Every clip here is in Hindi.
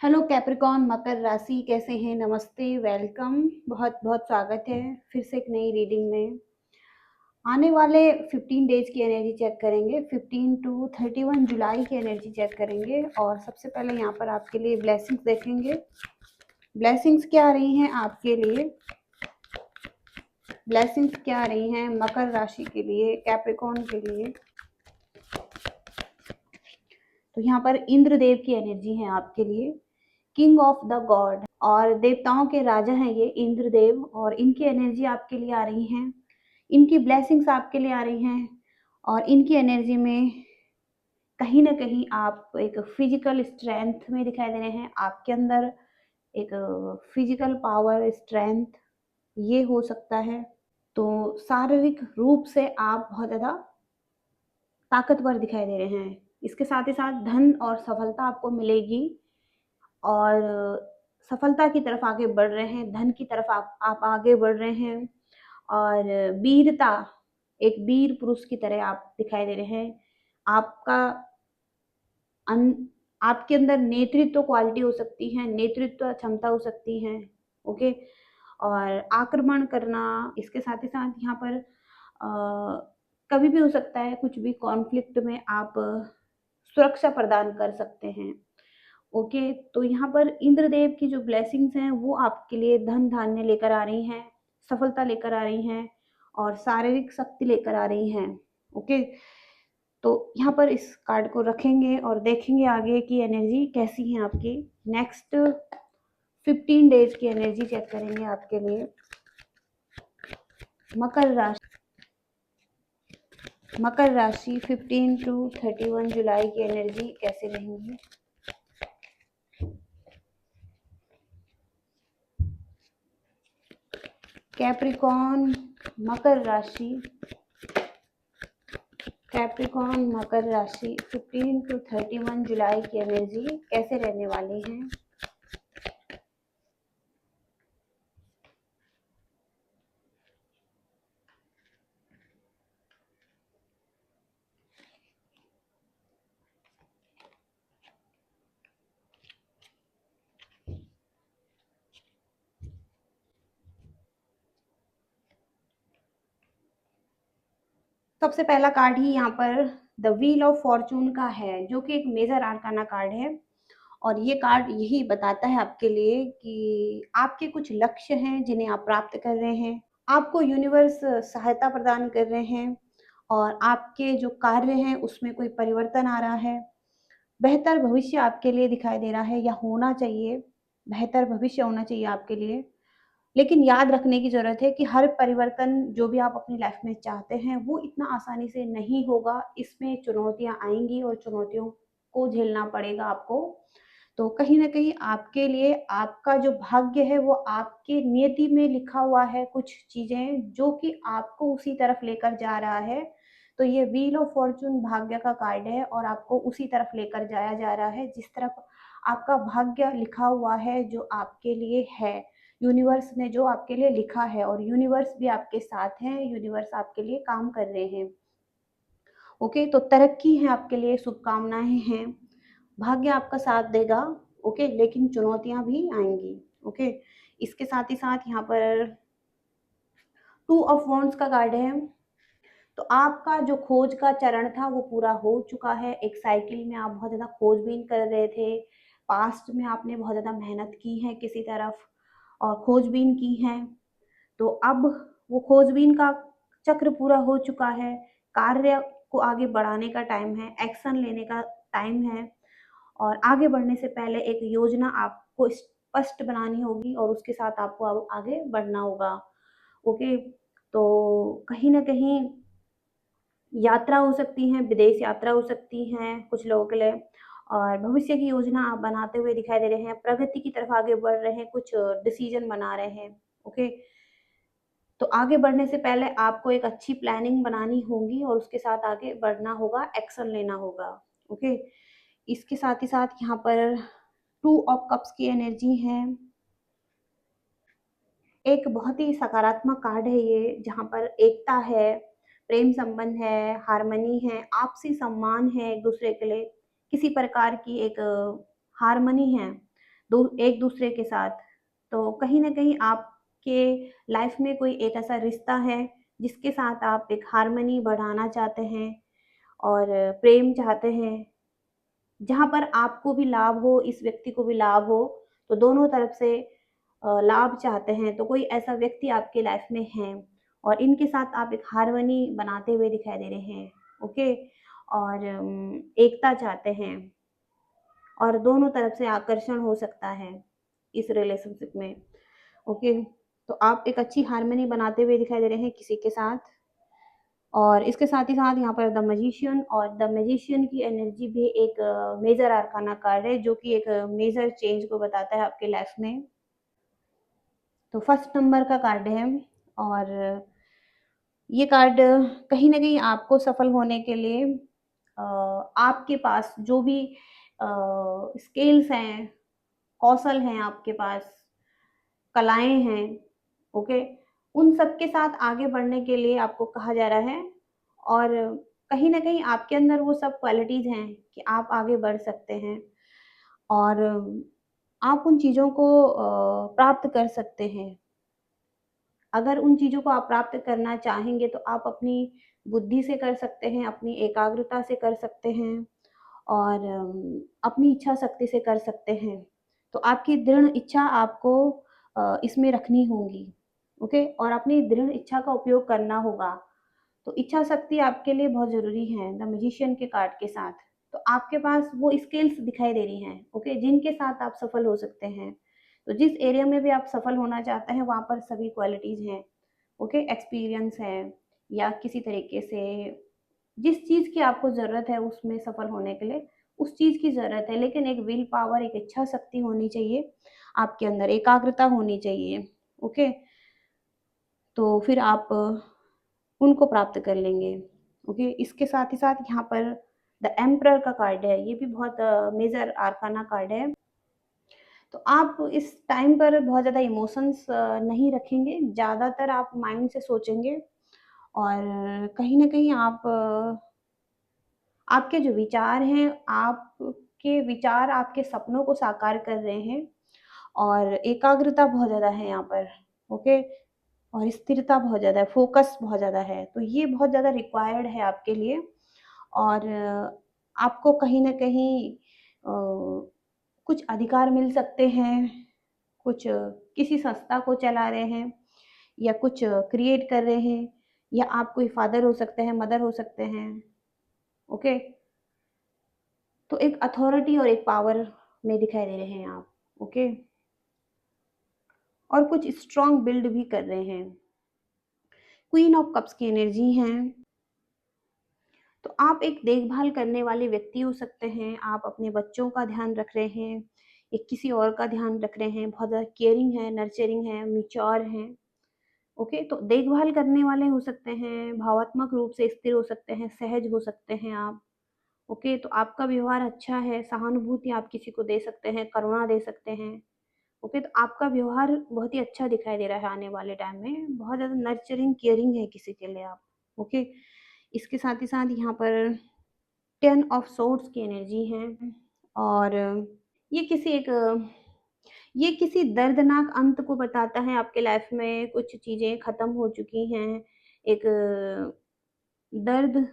हेलो कैप्रिकॉर्न मकर राशि कैसे हैं। नमस्ते, वेलकम, बहुत बहुत स्वागत है फिर से एक नई रीडिंग में। आने वाले 15 डेज की एनर्जी चेक करेंगे, 15 टू 31 जुलाई की एनर्जी चेक करेंगे। और सबसे पहले यहाँ पर आपके लिए ब्लेसिंग्स देखेंगे। ब्लेसिंग्स क्या आ रही हैं आपके लिए, ब्लेसिंग्स क्या आ रही हैं मकर राशि के लिए, कैप्रिकॉर्न के लिए। तो यहाँ पर इंद्रदेव की एनर्जी है आपके लिए, किंग ऑफ द गॉड, और देवताओं के राजा हैं ये इंद्रदेव। और इनकी एनर्जी आपके लिए आ रही हैं, इनकी ब्लेसिंग्स आपके लिए आ रही हैं। और इनकी एनर्जी में कहीं ना कहीं आप एक फिजिकल स्ट्रेंथ में दिखाई दे रहे हैं। आपके अंदर एक फिजिकल पावर, स्ट्रेंथ ये हो सकता है। तो शारीरिक रूप से आप बहुत ज़्यादा ताकतवर दिखाई दे रहे हैं। इसके साथ ही साथ धन और सफलता आपको मिलेगी, और सफलता की तरफ आगे बढ़ रहे हैं, धन की तरफ आप आगे बढ़ रहे हैं। और वीरता, एक वीर पुरुष की तरह आप दिखाई दे रहे हैं। आपका आपके अंदर नेतृत्व क्वालिटी हो सकती है, नेतृत्व क्षमता हो सकती है। ओके, और आक्रमण करना, इसके साथ ही साथ यहाँ पर कभी भी हो सकता है, कुछ भी कॉन्फ्लिक्ट में आप सुरक्षा प्रदान कर सकते हैं। ओके, तो यहाँ पर इंद्रदेव की जो ब्लेसिंग्स हैं वो आपके लिए धन धान्य लेकर आ रही हैं, सफलता लेकर आ रही हैं, और शारीरिक शक्ति लेकर आ रही हैं। ओके, तो यहाँ पर इस कार्ड को रखेंगे और देखेंगे आगे की एनर्जी कैसी है आपकी। नेक्स्ट 15 डेज की एनर्जी चेक करेंगे आपके लिए। मकर राशि 15 टू 31 जुलाई की एनर्जी कैसे रहेंगी। कैप्रिकॉर्न मकर राशि, कैप्रिकॉर्न मकर राशि 15 टू 31 जुलाई की एनर्जी कैसे रहने वाली है। सबसे पहला कार्ड ही यहाँ पर द व्हील ऑफ फॉर्चून का है, जो कि एक मेजर आर्काना कार्ड है। और ये कार्ड यही बताता है आपके लिए कि आपके कुछ लक्ष्य हैं जिन्हें आप प्राप्त कर रहे हैं, आपको यूनिवर्स सहायता प्रदान कर रहे हैं, और आपके जो कार्य हैं उसमें कोई परिवर्तन आ रहा है। बेहतर भविष्य आपके लिए दिखाई दे रहा है, या होना चाहिए, बेहतर भविष्य होना चाहिए आपके लिए। लेकिन याद रखने की ज़रूरत है कि हर परिवर्तन जो भी आप अपनी लाइफ में चाहते हैं वो इतना आसानी से नहीं होगा। इसमें चुनौतियाँ आएँगी और चुनौतियों को झेलना पड़ेगा आपको। तो कहीं न कहीं आपके लिए आपका जो भाग्य है वो आपकी नियति में लिखा हुआ है, कुछ चीज़ें जो कि आपको उसी तरफ लेकर जा रहा है। तो ये व्हील ऑफ फॉर्च्यून भाग्य का कार्ड है, और आपको उसी तरफ लेकर जाया जा रहा है जिस तरफ आपका भाग्य लिखा हुआ है, जो आपके लिए है। यूनिवर्स ने जो आपके लिए लिखा है, और यूनिवर्स भी आपके साथ है, यूनिवर्स आपके लिए काम कर रहे हैं। ओके, तो तरक्की है आपके लिए, शुभकामनाएं हैं, भाग्य आपका साथ देगा। ओके, लेकिन चुनौतियां भी आएंगी। ओके, इसके साथ ही साथ यहाँ पर 2 ऑफ वॉन्ड्स का कार्ड है। तो आपका जो खोज का चरण था वो पूरा हो चुका है। एक साइकिल में आप बहुत ज़्यादा खोजबीन कर रहे थे, पास्ट में आपने बहुत ज़्यादा मेहनत की है किसी तरफ और खोजबीन की है। तो अब वो खोजबीन का चक्र पूरा हो चुका है, कार्य को आगे बढ़ाने का टाइम है, एक्शन लेने का टाइम है। और आगे बढ़ने से पहले एक योजना आपको स्पष्ट बनानी होगी, और उसके साथ आपको अब आगे बढ़ना होगा। ओके, तो कहीं ना कहीं यात्रा हो सकती है, विदेश यात्रा हो सकती है कुछ लोगों के लिए, और भविष्य की योजना आप बनाते हुए दिखाई दे रहे हैं, प्रगति की तरफ आगे बढ़ रहे हैं, कुछ डिसीजन बना रहे हैं। ओके, तो आगे बढ़ने से पहले आपको एक अच्छी प्लानिंग बनानी होगी, और उसके साथ आगे बढ़ना होगा, एक्शन लेना होगा। ओके, इसके साथ ही साथ यहाँ पर 2 ऑफ कप्स की एनर्जी है। एक बहुत ही सकारात्मक कार्ड है ये, जहाँ पर एकता है, प्रेम संबंध है, हार्मनी है, आपसी सम्मान है एक दूसरे के लिए, किसी प्रकार की एक हार्मनी है। एक दूसरे के साथ। तो कहीं न कहीं आपके लाइफ में कोई एक ऐसा रिश्ता है जिसके साथ आप एक हार्मनी बढ़ाना चाहते हैं और प्रेम चाहते हैं, जहाँ पर आपको भी लाभ हो, इस व्यक्ति को भी लाभ हो, तो दोनों तरफ से लाभ चाहते हैं, तो कोई ऐसा व्यक्ति आपके लाइफ में है और इनके साथ आप एक हार्मनी बनाते हुए दिखाई दे रहे हैं, ओके? और एकता चाहते हैं और दोनों तरफ से आकर्षण हो सकता है इस रिलेशनशिप में, ओके? तो आप एक अच्छी हार्मनी बनाते हुए दिखाई दे रहे हैं किसी के साथ। और इसके साथ ही साथ यहाँ पर द मैजिशियन की एनर्जी भी एक मेजर आर्काना कार्ड है, जो कि एक मेजर चेंज को बताता है आपके लाइफ में। तो फर्स्ट नंबर का कार्ड है और ये कार्ड कहीं न कहीं आपको सफल होने के लिए आपके पास जो भी स्किल्स हैं, कौशल हैं आपके पास, कलाएँ हैं, ओके? उन सब के साथ आगे बढ़ने के लिए आपको कहा जा रहा है और कहीं न कहीं आपके अंदर वो सब क्वालिटीज़ हैं कि आप आगे बढ़ सकते हैं और आप उन चीज़ों को प्राप्त कर सकते हैं। अगर उन चीज़ों को आप प्राप्त करना चाहेंगे तो आप अपनी बुद्धि से कर सकते हैं, अपनी एकाग्रता से कर सकते हैं और अपनी इच्छा शक्ति से कर सकते हैं। तो आपकी दृढ़ इच्छा आपको इसमें रखनी होगी, ओके? और अपनी दृढ़ इच्छा का उपयोग करना होगा। तो इच्छा शक्ति आपके लिए बहुत ज़रूरी है द मैजिशियन के कार्ड के साथ। तो आपके पास वो स्किल्स दिखाई दे रही हैं, ओके? जिनके साथ आप सफल हो सकते हैं। तो जिस एरिया में भी आप सफल होना चाहते हैं, वहाँ पर सभी क्वालिटीज़ हैं, ओके? एक्सपीरियंस है या किसी तरीके से जिस चीज़ की आपको ज़रूरत है उसमें सफल होने के लिए, उस चीज़ की ज़रूरत है। लेकिन एक विल पावर, एक इच्छा शक्ति होनी चाहिए आपके अंदर, एकाग्रता होनी चाहिए, ओके? तो फिर आप उनको प्राप्त कर लेंगे, ओके? इसके साथ ही साथ यहाँ पर द एम्परर का कार्ड है, ये भी बहुत मेजर आर्काना कार्ड है। तो आप इस टाइम पर बहुत ज़्यादा इमोशंस नहीं रखेंगे, ज़्यादातर आप माइंड से सोचेंगे और कहीं न कहीं आप आपके जो विचार हैं, आपके विचार आपके सपनों को साकार कर रहे हैं और एकाग्रता बहुत ज़्यादा है यहाँ पर, ओके? और स्थिरता बहुत ज़्यादा है, फ़ोकस बहुत ज़्यादा है, तो ये बहुत ज़्यादा रिक्वायर्ड है आपके लिए और आपको कहीं न कहीं कुछ अधिकार मिल सकते हैं, कुछ किसी संस्था को चला रहे हैं या कुछ क्रिएट कर रहे हैं या आप कोई फ़ादर हो सकते हैं, मदर हो सकते हैं, ओके? तो एक अथॉरिटी और एक पावर में दिखाई दे रहे हैं आप, ओके? और कुछ स्ट्रॉन्ग बिल्ड भी कर रहे हैं। क्वीन ऑफ कप्स की एनर्जी है। तो आप एक देखभाल करने वाले व्यक्ति हो सकते हैं, आप अपने बच्चों का ध्यान रख रहे हैं, या किसी और का ध्यान रख रहे हैं, बहुत ज़्यादा केयरिंग है, नर्चरिंग है, मैच्योर हैं, ओके? तो देखभाल करने वाले हो सकते हैं, भावात्मक रूप से स्थिर हो सकते हैं, सहज हो सकते हैं आप, ओके? तो आपका व्यवहार अच्छा है, सहानुभूति आप किसी को दे सकते हैं, करुणा दे सकते हैं, ओके? तो आपका व्यवहार बहुत ही अच्छा दिखाई दे रहा है आने वाले टाइम में, बहुत ज़्यादा नर्चरिंग, केयरिंग है किसी के लिए आप, ओके? इसके साथ ही साथ यहाँ पर 10 ऑफ सोर्ड्स की एनर्जी है और ये किसी एक ये किसी दर्दनाक अंत को बताता है आपके लाइफ में कुछ चीज़ें ख़त्म हो चुकी हैं, एक दर्द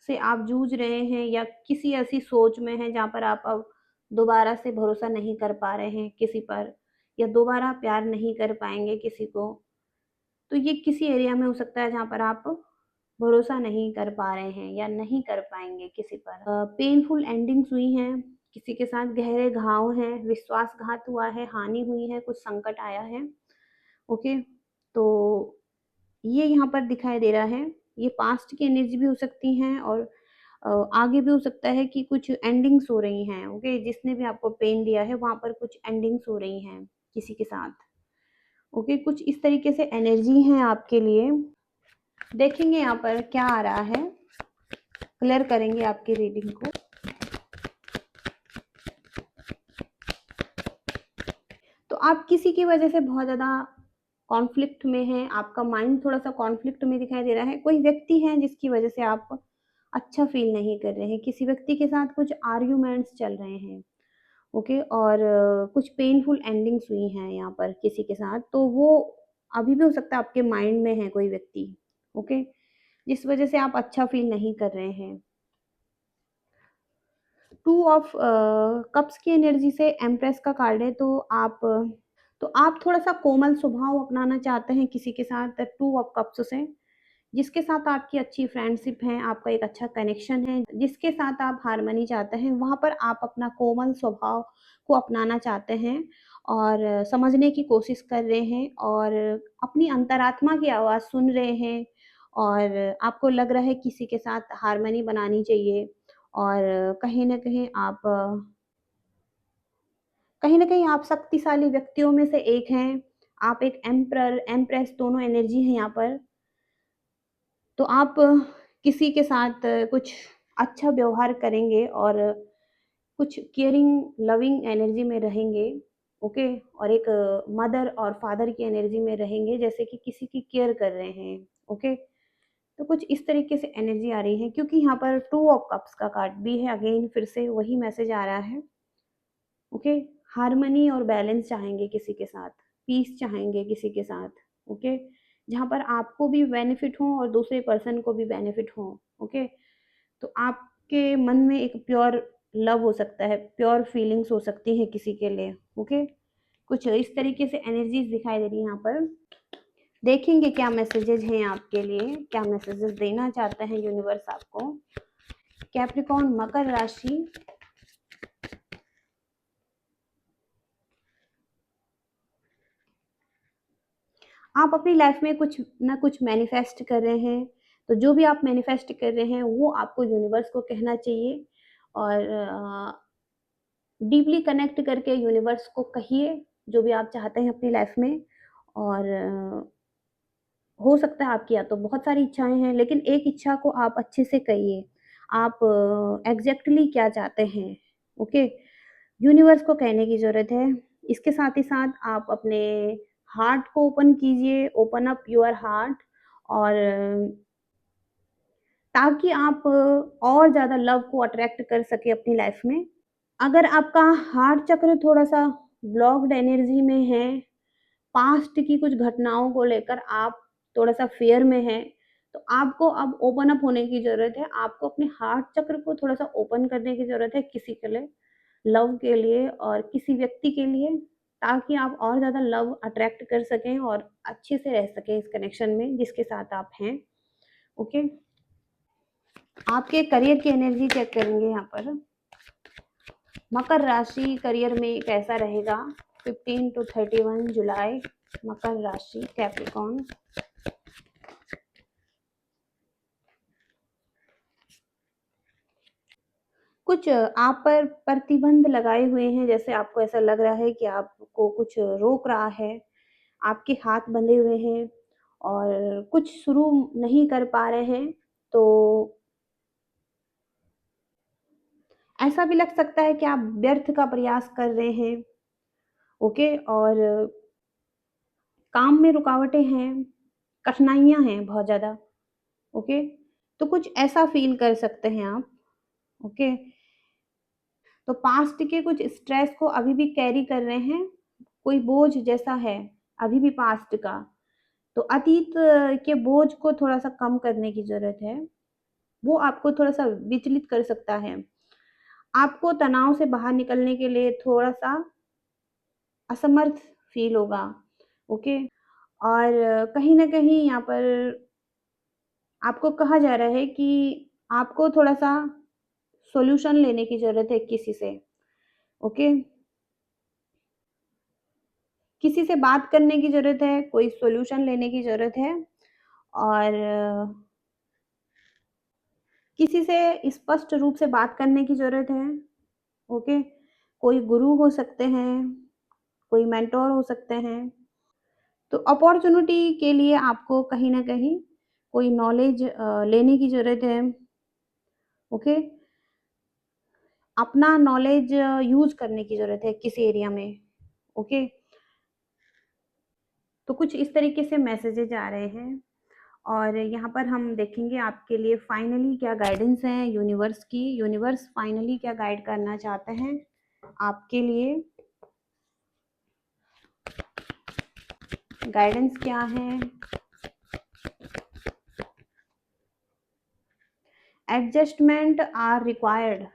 से आप जूझ रहे हैं या किसी ऐसी सोच में हैं जहाँ पर आप अब दोबारा से भरोसा नहीं कर पा रहे हैं किसी पर या दोबारा प्यार नहीं कर पाएँगे किसी को। तो ये किसी एरिया में हो सकता है जहाँ पर आप भरोसा नहीं कर पा रहे हैं या नहीं कर पाएँगे किसी पर। पेनफुल एंडिंग्स हुई हैं, किसी के साथ गहरे घाव हैं, विश्वासघात हुआ है, हानि हुई है, कुछ संकट आया है, ओके? तो ये यहाँ पर दिखाई दे रहा है। ये पास्ट की एनर्जी भी हो सकती हैं और आगे भी हो सकता है कि कुछ एंडिंग्स हो रही हैं, ओके? जिसने भी आपको पेन दिया है, वहाँ पर कुछ एंडिंग्स हो रही हैं किसी के साथ, ओके? कुछ इस तरीके से एनर्जी है आपके लिए। देखेंगे यहाँ पर क्या आ रहा है, क्लियर करेंगे आपकी रीडिंग को। तो आप किसी की वजह से बहुत ज़्यादा कॉन्फ्लिक्ट में हैं, आपका माइंड थोड़ा-सा कॉन्फ्लिक्ट में दिखाई दे रहा है। कोई व्यक्ति है जिसकी वजह से आप अच्छा फ़ील नहीं कर रहे हैं, किसी व्यक्ति के साथ कुछ आर्ग्यूमेंट्स चल रहे हैं, ओके। और कुछ पेनफुल एंडिंग्स हुई हैं यहाँ पर किसी के साथ, तो वो अभी भी हो सकता है आपके माइंड में है कोई व्यक्ति, ओके, जिस वजह से आप अच्छा फील नहीं कर रहे हैं। टू ऑफ कप्स की एनर्जी से एम्प्रेस का कार्ड है, तो आप थोड़ा-सा कोमल स्वभाव अपनाना चाहते हैं किसी के साथ टू ऑफ कप्स से, जिसके साथ आपकी अच्छी फ्रेंडशिप है, आपका एक अच्छा कनेक्शन है, जिसके साथ आप हार्मनी चाहते हैं, वहाँ पर आप अपना कोमल स्वभाव को अपनाना चाहते हैं और समझने की कोशिश कर रहे हैं और अपनी अंतरात्मा की आवाज़ सुन रहे हैं और आपको लग रहा है किसी के साथ हार्मनी बनानी चाहिए और कहीं न कहीं आप शक्तिशाली व्यक्तियों में से एक हैं। आप एक एम्परर, एम्प्रेस दोनों एनर्जी है यहाँ पर। तो आप किसी के साथ कुछ अच्छा व्यवहार करेंगे और कुछ केयरिंग, लविंग एनर्जी में रहेंगे, ओके? और एक मदर और फादर की एनर्जी में रहेंगे, जैसे कि किसी की केयर कर रहे हैं, ओके? तो कुछ इस तरीके से एनर्जी आ रही है क्योंकि यहाँ पर टू ऑफ कप्स का कार्ड भी है, अगेन फिर से वही मैसेज आ रहा है, ओके। हार्मनी और बैलेंस चाहेंगे किसी के साथ, पीस चाहेंगे किसी के साथ, ओके, जहाँ पर आपको भी बेनिफिट हो और दूसरे पर्सन को भी बेनिफिट हो, ओके। तो आपके मन में एक प्योर लव हो सकता है, प्योर फीलिंग्स हो सकती है किसी के लिए, ओके। कुछ इस तरीके से एनर्जीज दिखाई दे रही है यहाँ पर। देखेंगे क्या मैसेजेस हैं आपके लिए, क्या मैसेजेस देना चाहते हैं यूनिवर्स आपको। कैप्रिकॉर्न, मकर राशि, आप अपनी लाइफ में कुछ ना कुछ मैनिफेस्ट कर रहे हैं, तो जो भी आप मैनिफेस्ट कर रहे हैं वो आपको यूनिवर्स को कहना चाहिए और डीपली कनेक्ट करके यूनिवर्स को कहिए जो भी आप चाहते हैं अपनी लाइफ में और हो सकता है आपकी या तो बहुत सारी इच्छाएं हैं, लेकिन एक इच्छा को आप अच्छे से कहिए। आप एग्जैक्टली क्या चाहते हैं, ओके? यूनिवर्स को कहने की ज़रूरत है। इसके साथ ही साथ आप अपने हार्ट को ओपन कीजिए, ओपन अप योर हार्ट और ताकि आप और ज़्यादा लव को अट्रैक्ट कर सकें अपनी लाइफ में। अगर आपका हार्ट चक्र थोड़ा-सा ब्लॉक्ड एनर्जी में है, पास्ट की कुछ घटनाओं को लेकर आप थोड़ा-सा फ़ियर में हैं, तो आपको अब ओपन अप होने की ज़रूरत है। आपको अपने हार्ट चक्र को थोड़ा-सा ओपन करने की ज़रूरत है किसी के लिए, लव के लिए और किसी व्यक्ति के लिए, ताकि आप और ज़्यादा लव अट्रैक्ट कर सकें और अच्छे से रह सकें इस कनेक्शन में जिसके साथ आप हैं, ओके? आपके करियर की एनर्जी चेक करेंगे यहाँ पर। मकर राशि करियर में कैसा रहेगा 15 टू 31 जुलाई। मकर राशि, कैप्रिकॉर्न। कुछ आप पर प्रतिबंध लगाए हुए हैं, जैसे आपको ऐसा लग रहा है कि आपको कुछ रोक रहा है, आपके हाथ बंधे हुए हैं और कुछ शुरू नहीं कर पा रहे हैं, तो ऐसा भी लग सकता है कि आप व्यर्थ का प्रयास कर रहे हैं, ओके? और काम में रुकावटें हैं, कठिनाइयाँ हैं बहुत ज़्यादा, ओके? तो कुछ ऐसा फ़ील कर सकते हैं आप, ओके? तो पास्ट के कुछ स्ट्रेस को अभी भी कैरी कर रहे हैं, कोई बोझ जैसा है अभी भी पास्ट का, तो अतीत के बोझ को थोड़ा-सा कम करने की ज़रूरत है, वो आपको थोड़ा-सा विचलित कर सकता है। आपको तनाव से बाहर निकलने के लिए थोड़ा-सा असमर्थ फ़ील होगा, ओके? और कहीं न कहीं यहाँ पर आपको कहा जा रहा है कि आपको थोड़ा-सा सॉल्यूशन लेने की ज़रूरत है किसी से, ओके? किसी से बात करने की ज़रूरत है, कोई सॉल्यूशन लेने की ज़रूरत है और किसी से स्पष्ट रूप से बात करने की ज़रूरत है, ओके? कोई गुरु हो सकते हैं, कोई मेंटर हो सकते हैं। तो अपॉर्च्युनिटी के लिए आपको कहीं न कहीं कोई नॉलेज लेने की ज़रूरत है, ओके? अपना नॉलेज यूज़ करने की ज़रूरत है किसी एरिया में, ओके? तो कुछ इस तरीके से मैसेजेज़ आ रहे हैं और यहाँ पर हम देखेंगे आपके लिए फाइनली क्या गाइडेंस है यूनिवर्स की। यूनिवर्स फाइनली क्या गाइड करना चाहते हैं आपके लिए गाइडेंस क्या है। Adjustment are required.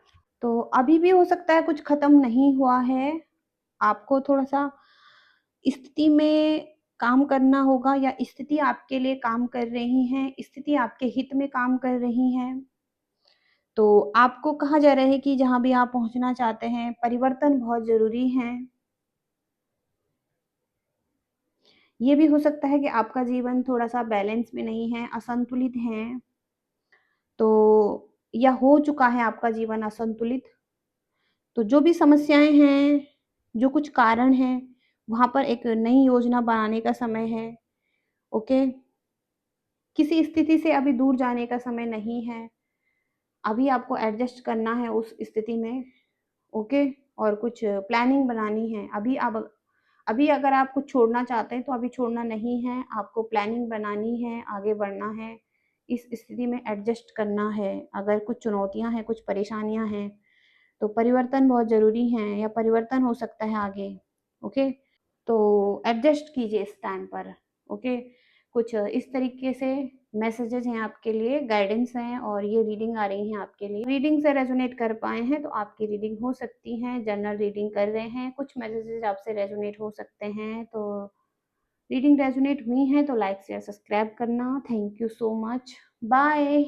तो अभी भी हो सकता है कुछ खत्म नहीं हुआ है, आपको थोड़ा-सा स्थिति में काम करना होगा या स्थिति आपके लिए काम कर रही है, स्थिति आपके हित में काम कर रही है। तो आपको कहा जा रहा है कि जहाँ भी आप पहुँचना चाहते हैं, परिवर्तन बहुत ज़रूरी है। ये भी हो सकता है कि आपका जीवन थोड़ा-सा बैलेंस में नहीं है, असंतुलित है। तो या हो चुका है आपका जीवन असंतुलित। तो जो भी समस्याएँ हैं, जो कुछ कारण हैं, वहाँ पर एक नई योजना बनाने का समय है, ओके? किसी स्थिति से अभी दूर जाने का समय नहीं है। अभी आपको एडजस्ट करना है उस स्थिति में, ओके? और कुछ प्लानिंग बनानी है। अभी अगर आप कुछ छोड़ना चाहते हैं, तो अभी छोड़ना नहीं है, आपको प्लानिंग बनानी है, आगे बढ़ना है, इस स्थिति में एडजस्ट करना है। अगर कुछ चुनौतियाँ हैं, कुछ परेशानियाँ हैं, तो परिवर्तन बहुत ज़रूरी हैं या परिवर्तन हो सकता है आगे, ओके? तो एडजस्ट कीजिए इस टाइम पर, ओके? कुछ इस तरीके से मैसेजेस हैं आपके लिए, गाइडेंस हैं और ये रीडिंग आ रही हैं आपके लिए। रीडिंग से रेज़ोनेट कर पाए हैं तो आपकी रीडिंग हो सकती है, जनरल रीडिंग कर रहे हैं, कुछ मैसेजेस आपसे रेज़ोनेट हो सकते हैं। तो रीडिंग रेज़ोनेट हुई है तो लाइक, शेयर, सब्सक्राइब करना। Thank you so much. Bye.